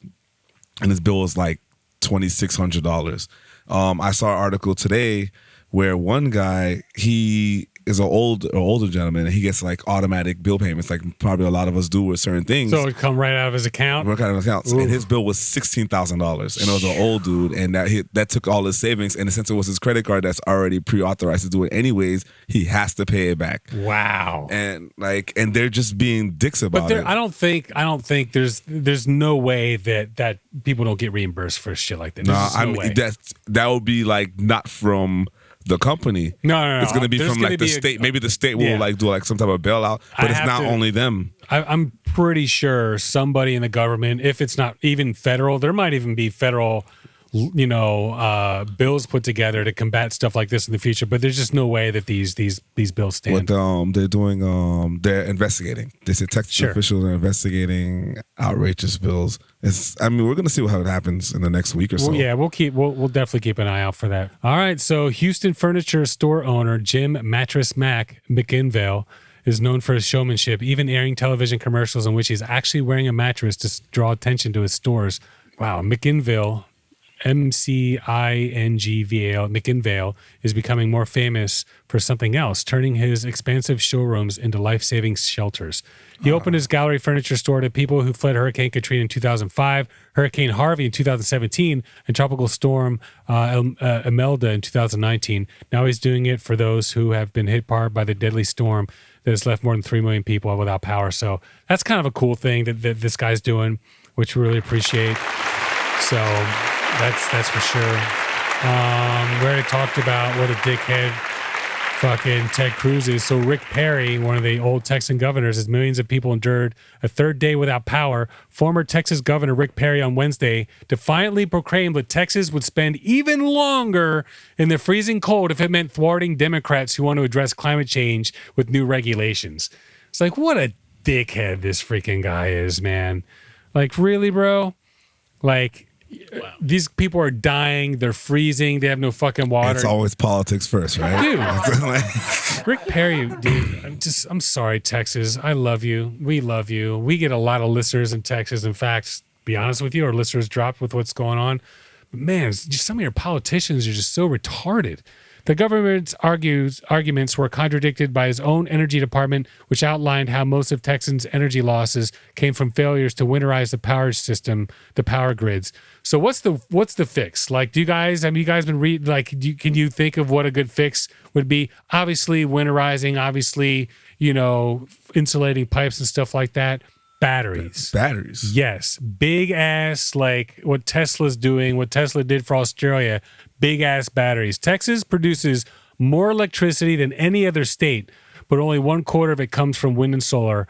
and his bill was like $2,600. I saw an article today where one guy, he is an older gentleman, and he gets like automatic bill payments, like probably a lot of us do with certain things. So it come right out of his account. Right out of his account, and his bill was $16,000, and it was an old dude, and that took all his savings. And since it was his credit card that's already pre-authorized to do it anyways, he has to pay it back. Wow. And they're just being dicks about it. I don't think there's no way that people don't get reimbursed for shit like that. That would be like not from the company. No. It's going to be from like the state. Maybe the state will like do like some type of bailout, but it's not only them. I'm pretty sure somebody in the government, if it's not even federal, there might even be federal, bills put together to combat stuff like this in the future. But there's just no way that these bills stand. What they're doing, they're investigating. They said Texas officials are investigating outrageous bills. We're going to see how it happens in the next week or so. Well, yeah, we'll definitely keep an eye out for that. All right, so Houston furniture store owner Jim Mattress Mac McInvale is known for his showmanship, even airing television commercials in which he's actually wearing a mattress to draw attention to his stores. Wow, McInvale, McInvale, McInvale is becoming more famous for something else, turning his expansive showrooms into life-saving shelters. He opened his gallery furniture store to people who fled Hurricane Katrina in 2005, Hurricane Harvey in 2017, and Tropical Storm Imelda in 2019. Now he's doing it for those who have been hit hard by the deadly storm that has left more than 3 million people without power. So that's kind of a cool thing that this guy's doing, which we really appreciate. So that's for sure. We already talked about what a dickhead fucking Ted Cruz is. So Rick Perry, one of the old Texan governors, as millions of people endured a third day without power, former Texas Governor Rick Perry on Wednesday defiantly proclaimed that Texas would spend even longer in the freezing cold if it meant thwarting Democrats who want to address climate change with new regulations. It's like, what a dickhead this freaking guy is, man. Like, really, bro? Like, wow. These people are dying. They're freezing. They have no fucking water. It's always politics first, right? Dude, Rick Perry, dude, I'm sorry, Texas. I love you. We love you. We get a lot of listeners in Texas. In fact, to be honest with you, our listeners dropped with what's going on. But man, just some of your politicians are just so retarded. The government's arguments were contradicted by his own energy department, which outlined how most of Texans' energy losses came from failures to winterize the power system, the power grids. So what's the fix? Like, have you guys been reading? Like, can you think of what a good fix would be? Obviously, winterizing. Obviously, insulating pipes and stuff like that. Batteries. Yes. Big ass, like what Tesla's doing, what Tesla did for Australia, big ass batteries. Texas produces more electricity than any other state, but only 1/4 of it comes from wind and solar.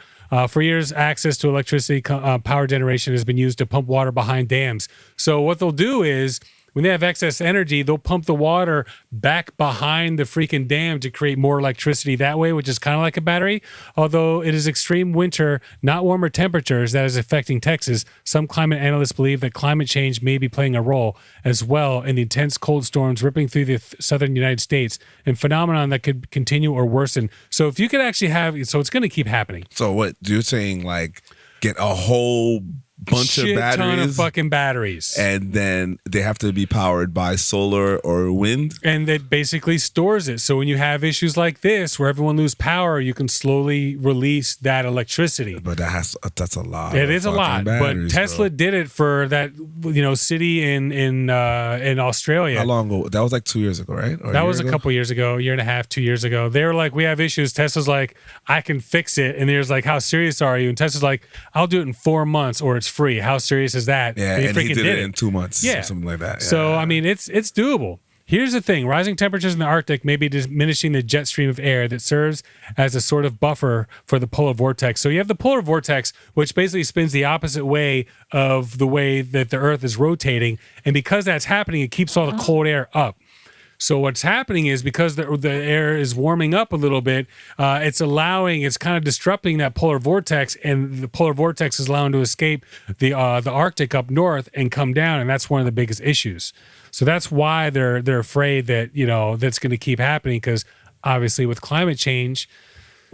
For years, access to electricity power generation has been used to pump water behind dams. So what they'll do is, when they have excess energy, they'll pump the water back behind the freaking dam to create more electricity that way, which is kind of like a battery. Although it is extreme winter, not warmer temperatures, that is affecting Texas, some climate analysts believe that climate change may be playing a role as well in the intense cold storms ripping through the southern United States, and phenomenon that could continue or worsen. So if you could actually so it's going to keep happening. So what you're saying, like, get a whole bunch of Shit ton of batteries, fucking batteries. and then they have to be powered by solar or wind. And that basically stores it. So when you have issues like this where everyone lose power, you can slowly release that electricity. But that's a lot. It of is a lot, batteries, but Tesla bro. did it for that city in Australia. How long ago? That was like 2 years ago, right? Or That year was a ago? couple years ago, a year and a half, 2 years ago. They were like, we have issues. Tesla's like, I can fix it. And there's like, how serious are you? And Tesla's like, I'll do it in 4 months or it's free. How serious is that? Yeah, he and he freaking did it in 2 months. Yeah. Or something like that. So, Yeah. I mean, it's doable. Here's the thing. Rising temperatures in the Arctic may be diminishing the jet stream of air that serves as a sort of buffer for the polar vortex. So you have the polar vortex, which basically spins the opposite way of the way that the Earth is rotating. And because that's happening, it keeps all the cold air up. So what's happening is because the air is warming up a little bit, it's kind of disrupting that polar vortex, and the polar vortex is allowing to escape the Arctic up north and come down, and that's one of the biggest issues. So that's why they're afraid that that's going to keep happening, because obviously with climate change.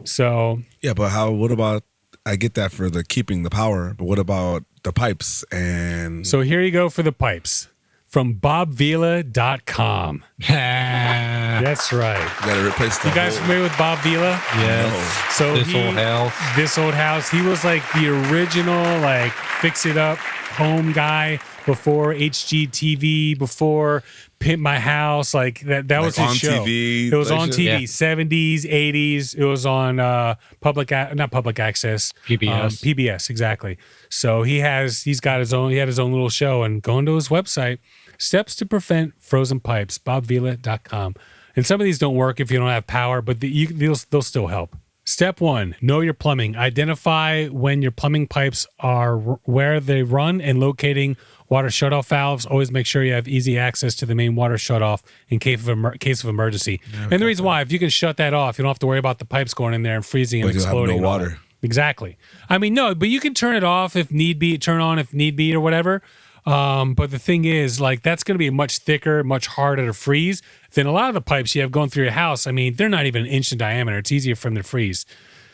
So Yeah, but what about? I get that for the keeping the power, but what about the pipes and? so here you go for the pipes from BobVila.com. That's right. You got to replace the You guys whole- familiar with Bob Vila? Yes. So This old house. This old house. He was like the original, like fix it up home guy before HGTV, before Pimp My House. Like that was his on show. TV, It was on like TV, Yeah. 70s, 80s. It was on not public access. PBS. PBS, exactly. So he had his own little show, and go into his website, Steps to Prevent Frozen Pipes, bobvila.com. And some of these don't work if you don't have power, but they'll still help. Step 1, know your plumbing. Identify when your plumbing pipes are where they run and locating water shutoff valves. Always make sure you have easy access to the main water shutoff in case of emergency. And the reason why, if you can shut that off, you don't have to worry about the pipes going in there and freezing and But you'll have no exploding. and all water. that. Exactly. I mean, no, but you can turn it off if need be, turn on if need be or whatever. But the thing is, like, that's going to be much thicker, much harder to freeze than a lot of the pipes you have going through your house. I mean, they're not even an inch in diameter. It's easier for them to freeze.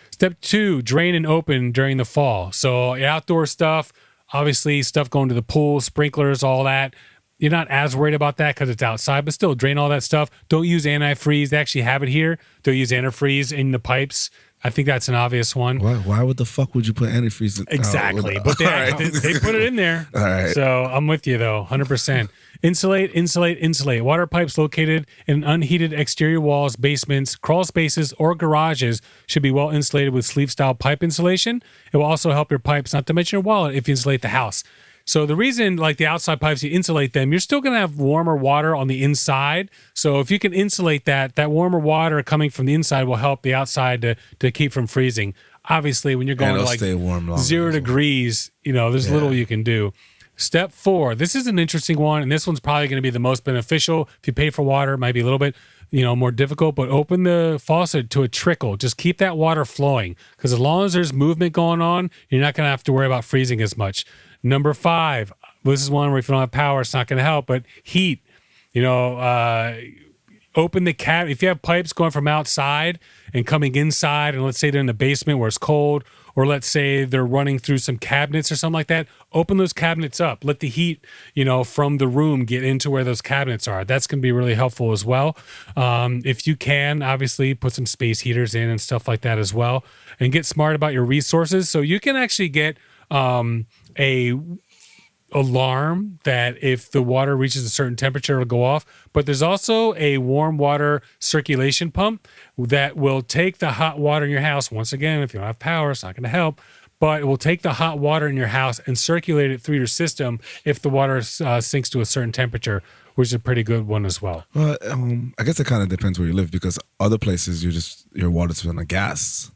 Step 2, drain and open during the fall. So your outdoor stuff, obviously stuff going to the pool, sprinklers, all that. You're not as worried about that because it's outside, but still drain all that stuff. Don't use antifreeze. They actually have it here. Don't use antifreeze in the pipes. I think that's an obvious one. Why would the fuck would you put antifreeze in? Exactly. Oh, But they, all right. they put it in there. All right. So I'm with you, though, 100%. Insulate. Water pipes located in unheated exterior walls, basements, crawl spaces, or garages should be well insulated with sleeve-style pipe insulation. It will also help your pipes, not to mention your wallet, if you insulate the house. So the reason, like the outside pipes, you insulate them, you're still going to have warmer water on the inside. So if you can insulate that warmer water coming from the inside will help the outside to keep from freezing. Obviously, when you're going to it'll like stay warm longer 0 as well. degrees, there's little you can do. Step 4, this is an interesting one, and this one's probably going to be the most beneficial. If you pay for water, it might be a little bit, more difficult, but open the faucet to a trickle. Just keep that water flowing, because as long as there's movement going on, you're not going to have to worry about freezing as much. Number 5, this is one where if you don't have power, it's not going to help, but heat. Open the cap. If you have pipes going from outside and coming inside, and let's say they're in the basement where it's cold, or let's say they're running through some cabinets or something like that, open those cabinets up. Let the heat, from the room get into where those cabinets are. That's going to be really helpful as well. If you can, obviously, put some space heaters in and stuff like that as well, and get smart about your resources. So you can actually get a alarm that if the water reaches a certain temperature, it'll go off. But there's also a warm water circulation pump that will take the hot water in your house. Once again, if you don't have power, it's not going to help. But it will take the hot water in your house and circulate it through your system if the water sinks to a certain temperature, which is a pretty good one as well. Well, I guess it kind of depends where you live, because other places your water's on a gas.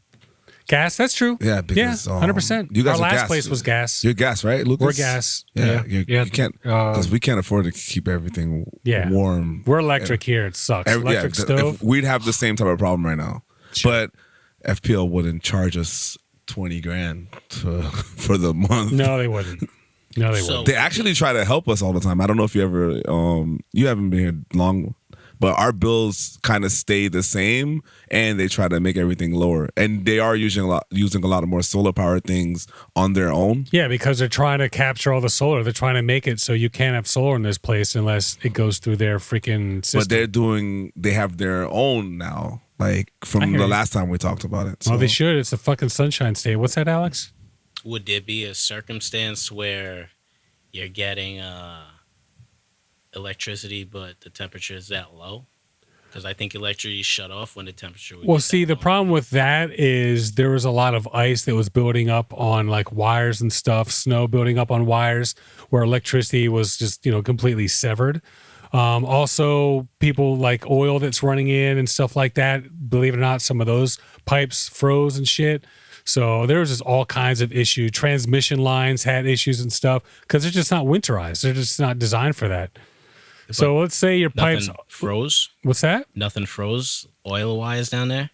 Gas, that's true. Yeah, because 100%. you guys Our are last gas. place was gas. You're gas, right, Lucas? We're gas. Yeah, Yeah. you can't, because we can't afford to keep everything warm. We're electric here. It sucks. Electric stove. We'd have the same type of problem right now, but FPL wouldn't charge us $20,000 for the month. No, they wouldn't. No, they wouldn't. They actually try to help us all the time. I don't know if you ever, you haven't been here long, But our bills kind of stay the same, and they try to make everything lower. And they are using a lot of more solar power things on their own. Yeah, because they're trying to capture all the solar. They're trying to make it so you can't have solar in this place unless it goes through their freaking system. But they have their own now, like from the last time we talked about it. Well, they should. It's the fucking Sunshine State. What's that, Alex? Would there be a circumstance where you're getting electricity, but the temperature is that low? Because I think electricity is shut off when the temperature would Well, get see, that the low. problem with that is there was a lot of ice that was building up on like wires and stuff, snow building up on wires where electricity was just, completely severed. Also, people like oil that's running in and stuff like that. Believe it or not, some of those pipes froze and shit. So there was just all kinds of issues. Transmission lines had issues and stuff because they're just not winterized. They're just not designed for that. So let's say your pipes froze. What's that? Nothing froze oil wise down there.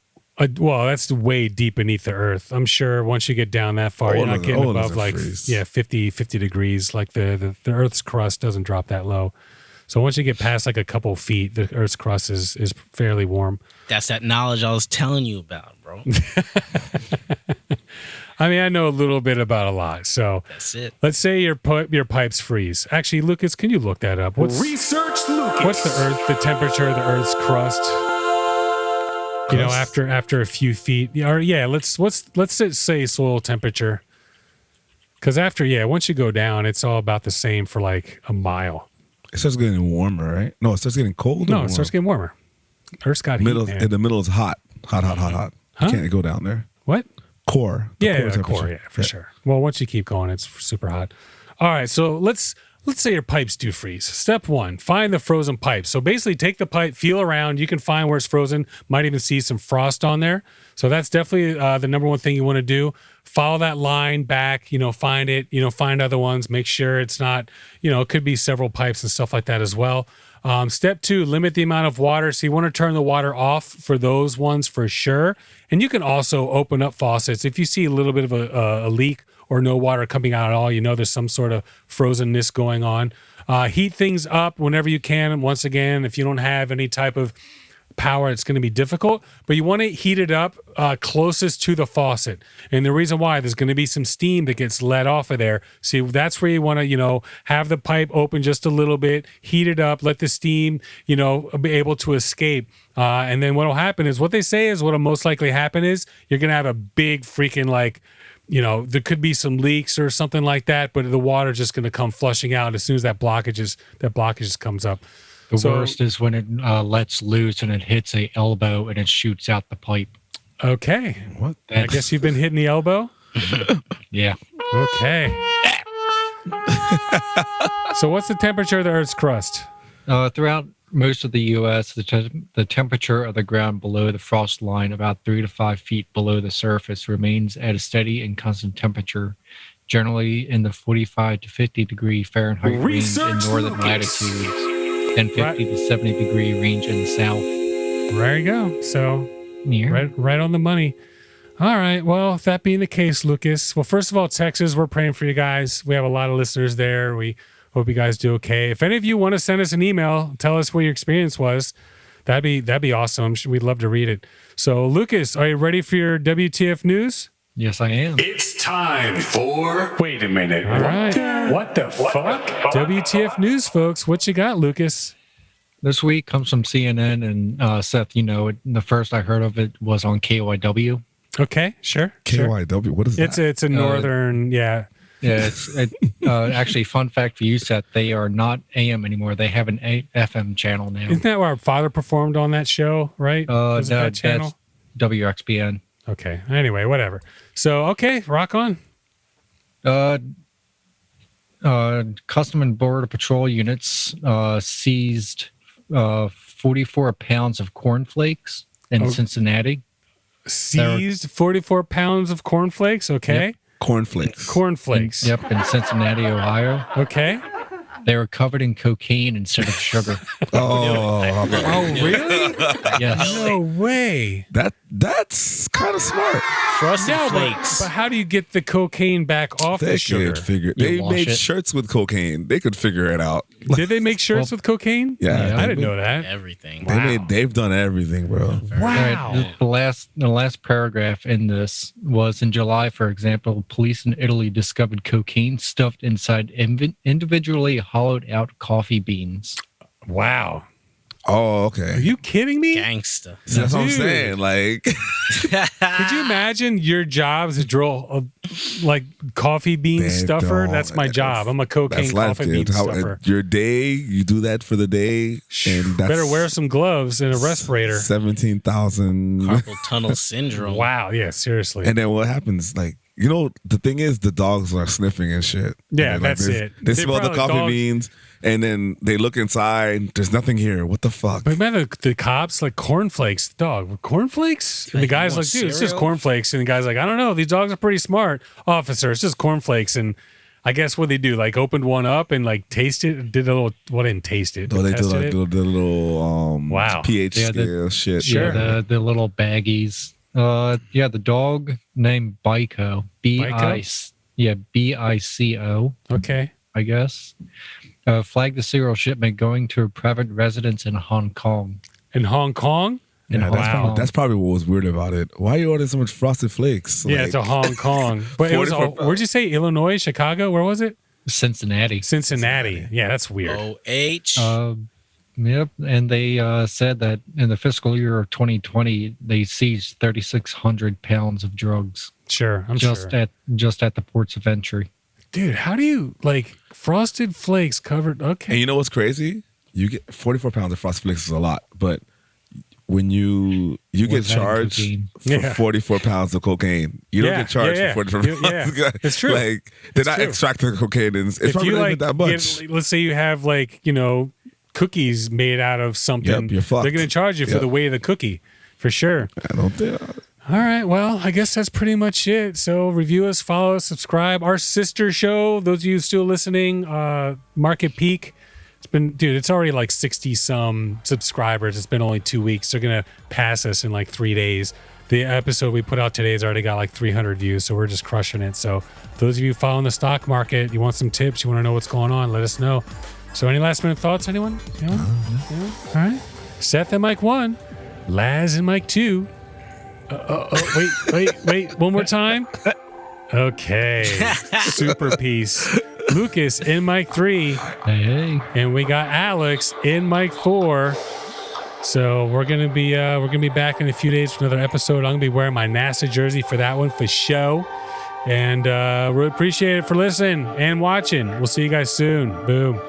Well, that's way deep beneath the earth. I'm sure once you get down that far, you're not getting above like 50 degrees. Like the Earth's crust doesn't drop that low. So once you get past like a couple feet, the Earth's crust is fairly warm. That's that knowledge I was telling you about, bro. I mean, I know a little bit about a lot. So That's it. let's say your pipes freeze. Actually, Lucas, can you look that up? Research Lucas. What's the temperature of the Earth's crust? After a few feet. Let's say soil temperature. Because once you go down, it's all about the same for like a mile. It starts getting warmer, right? No, it starts getting cold. No, it starts getting warmer. Earth's got heat, man. In the middle is hot. Hot. Huh? You can't go down there. What? Core. The core, for sure. Well, once you keep going, it's super hot. All right, so let's say your pipes do freeze. Step 1, find the frozen pipe. So basically take the pipe, feel around. You can find where it's frozen. Might even see some frost on there. So that's definitely the number one thing you want to do. Follow that line back, find it, find other ones. Make sure it's not, it could be several pipes and stuff like that as well. Step 2, limit the amount of water. So you want to turn the water off for those ones for sure. And you can also open up faucets. If you see a little bit of a leak or no water coming out at all, there's some sort of frozenness going on. Heat things up whenever you can. And once again, if you don't have any type of power, it's going to be difficult, but you want to heat it up closest to the faucet. And the reason why, there's going to be some steam that gets let off of there. See, that's where you want to, have the pipe open just a little bit, heat it up, let the steam, be able to escape. And then what'll happen is what what'll most likely happen is you're going to have a big freaking there could be some leaks or something like that, but the water's just going to come flushing out as soon as that blockage comes up. The worst is when it lets loose and it hits a elbow and it shoots out the pipe. Okay. What? I guess you've been hitting the elbow? Yeah. Okay. So what's the temperature of the Earth's crust? Throughout most of the U.S., the temperature of the ground below the frost line, about 3 to 5 feet below the surface, remains at a steady and constant temperature, generally in the 45 to 50 degree Fahrenheit range in northern latitudes, and 50 to 70 degree range in the south. There you go. So Yeah. right on the money. All right. Well, if that being the case, Lucas, well, first of all, Texas, we're praying for you guys. We have a lot of listeners there. We hope you guys do okay. If any of you want to send us an email, tell us what your experience was. That'd be awesome. We'd love to read it. So, Lucas, are you ready for your WTF news? Yes, I am. It's time for. Wait a minute. All right. What the fuck? WTF news, folks. What you got, Lucas? This week comes from CNN, and Seth, the first I heard of it was on KYW. Okay, sure. KYW. What is that? It's a northern, yeah. Yeah, it's actually, fun fact for you, Seth, they are not AM anymore. They have an FM channel now. Isn't that where our father performed on that show, right? Was it No, that channel? that's WXBN. Okay. Anyway, whatever. So, okay, rock on. Custom and Border Patrol units seized 44 pounds of cornflakes in Cincinnati. Seized 44 pounds of cornflakes. Okay. Cornflakes. Cornflakes. In Cincinnati, Ohio. Okay. They were covered in cocaine instead of sugar. Oh, okay. Oh, really? Yes. No way. That's kind of smart. Frosted No, Flakes. but how do you get the cocaine back off They the sugar? could figure. You They wash made it. shirts with cocaine. They could figure it out. Did they make shirts with cocaine? Yeah, I didn't know that. Everything. They've done everything, bro. Wow. Right. The last paragraph in this was in July, for example, police in Italy discovered cocaine stuffed inside individually hollowed out coffee beans. Wow. Oh, Are okay. you kidding me? Gangsta. So that's what I'm Dude. saying. Like, Could you imagine your job is to drill like coffee bean They stuffer? don't. That's my job. I'm a cocaine that's life, coffee bean dude. stuffer. Your day, you do that for the day, and that's Better wear some gloves and a respirator. 17,000. Carpal tunnel syndrome. Wow. Yeah, seriously. And then what happens? Like, you know, the thing is, the dogs are sniffing and shit. Yeah, And they're that's it. They They smell the probably- coffee dogs- beans, and then they look inside. There's nothing here. What the fuck? But remember the cops, like cornflakes, dog, cornflakes? And the Like, guy's you like, want dude, it's just cereal? cornflakes. And the guy's like, I don't know. These dogs are pretty smart. Officer, it's just cornflakes. And I guess what they do, like opened one up and like tasted, did a little, well, didn't taste it. So but they do tested like it. the little Wow. pH Yeah, scale shit. Sure. The little baggies. The dog named Bico. Bico, Okay. I guess. Flagged the cereal shipment going to a private residence in Hong Kong. In Hong Kong? In Yeah, Hong that's, Kong. probably, that's probably what was weird about it. Why you order so much Frosted Flakes? Yeah, it's a Hong Kong. But it was, 44 where'd you say? Illinois, Chicago? Where was it? Cincinnati. Cincinnati. Yeah, that's weird. OH. Yep, and they said that in the fiscal year of 2020, they seized 3,600 pounds of drugs Sure. I'm just sure. at the ports of entry. Dude, how do you, like, Frosted Flakes covered? Okay. And you know what's crazy? You get 44 pounds of Frosted Flakes is a lot, but when you get What's that in charged cocaine? for Yeah. 44 pounds of cocaine, you don't Yeah, get charged yeah, for 44 yeah. pounds. Yeah, it's true. Like they're It's not true. extracting cocaine, and it's If probably you not like, even that much. get, let's say you have like, cookies made out of something, Yep, you're fucked. they're going to charge you for Yep. the weight of the cookie, for sure. I don't think. All right, well, I guess that's pretty much it. So review us, follow us, subscribe. Our sister show, those of you still listening, Market Peak. It's already like 60 some subscribers. It's been only 2 weeks. They're going to pass us in like 3 days. The episode we put out today has already got like 300 views, so we're just crushing it. So those of you following the stock market, you want some tips, you want to know what's going on, let us know. So any last minute thoughts, anyone? Anyone? All right. Seth and Mike 1, Laz and Mike 2. Wait, one more time. Okay. Super piece. Lucas in Mike 3. Hey. And we got Alex in Mike 4. So we're gonna be back in a few days for another episode. I'm gonna be wearing my NASA jersey for that one for show. And really appreciate it for listening and watching. We'll see you guys soon. Boom.